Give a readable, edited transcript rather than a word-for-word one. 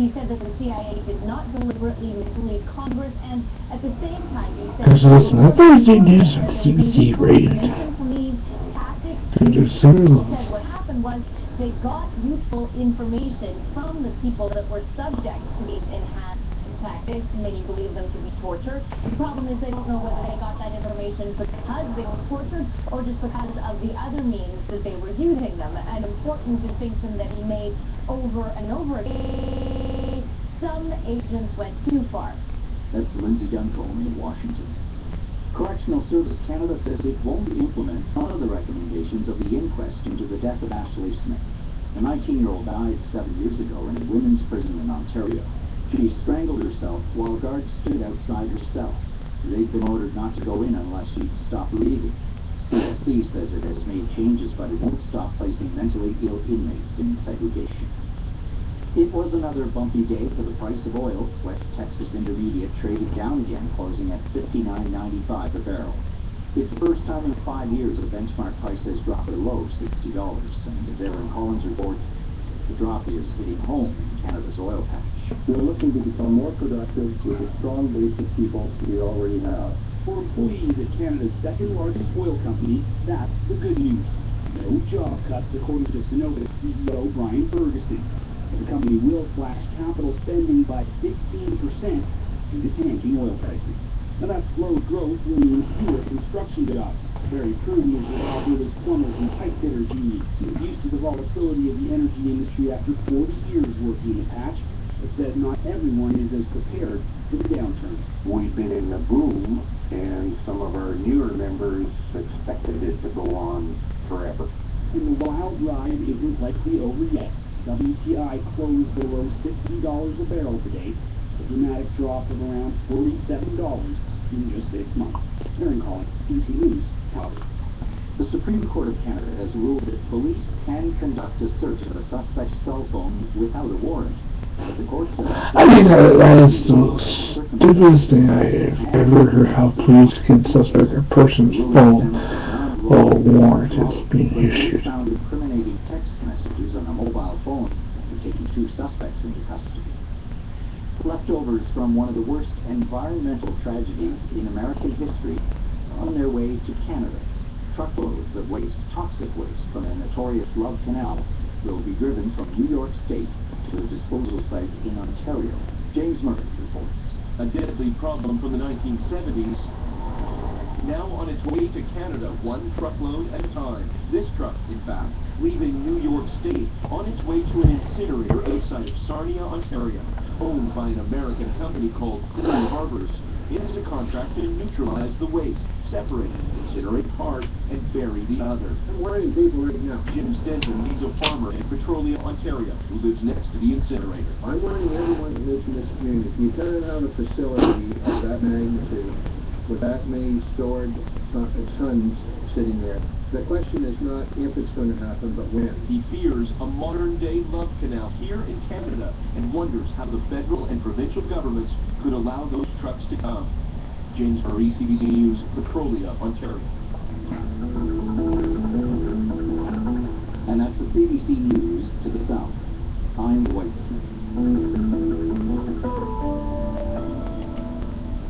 He said that the CIA did not deliberately mislead Congress, and at the same time he said because listen, I thought they did some CBC rated. What happened was they got useful information from the people that were subject to these enhanced tactics. Many believe them to be torture. The problem is they don't know whether they got that information because they were tortured or just because of the other means that they were using them. An important distinction that he made over and over again. Some agents went too far. That's Lindsay Duncombe in Washington. Correctional Service Canada says it won't implement some of the recommendations of the inquest into the death of Ashley Smith. A 19-year-old died 7 years ago in a women's prison in Ontario. She strangled herself while guards stood outside her cell. They'd been ordered not to go in unless she'd stop breathing. CSC says it has made changes, but it won't stop placing mentally ill inmates in segregation. It was another bumpy day for the price of oil. West Texas Intermediate traded down again, closing at $59.95 a barrel. It's the first time in 5 years the benchmark price has dropped below $60. And as Aaron Collins reports, the drop is hitting home in Canada's oil patch. We're looking to become more productive with a strong base of people we already have. For employees at Canada's second largest oil company, that's the good news. No job cuts, according to Cenovus CEO Brian Ferguson. The company will slash capital spending by 15% due to tanking oil prices. Now that slowed growth will mean fewer construction jobs. Barry Pruden is involved with his plumbers and pipe fitters union. He's used to the volatility of the energy industry after 40 years working in the patch, but says not everyone is as prepared for the downturn. We've been in a boom, and some of our newer members expected it to go on forever. And the wild ride isn't likely over yet. WTI closed below $60 a barrel today, a dramatic drop of around $47 in just 6 months. Aaron Collins, CC News, Calgary. The Supreme Court of Canada has ruled that police can conduct a search of a suspect's cell phone without a warrant. But the court says I think that is the stupidest thing I've ever heard, how police can suspect a person's phone while a warrant is being issued. Found incriminating text messages on a mobile phone after taking 2 suspects into custody. Leftovers from one of the worst environmental tragedies in American history are on their way to Canada. Truckloads of waste, toxic waste from the notorious Love Canal, will be driven from New York State to a disposal site in Ontario. James Murray reports. A deadly problem from the 1970s, now on its way to Canada, 1 truckload at a time. This truck, in fact, leaving New York State on its way to an incinerator outside of Sarnia, Ontario, owned by an American company called Clean Harbors. It is a contract to neutralize the waste, separate, incinerate part, and bury the other. I'm warning people right now. Jim Stenson, he's a farmer in Petrolia, Ontario, who lives next to the incinerator. I'm warning everyone who lives in this community. You cannot have a facility of that magnitude with that many stored tons sitting there. The question is not if it's going to happen, but when. He fears a modern-day love canal here in Canada and wonders how the federal and provincial governments could allow those trucks to come. James Murray, CBC News, Petrolia, Ontario. And that's the CBC News to the south. I'm White Smith.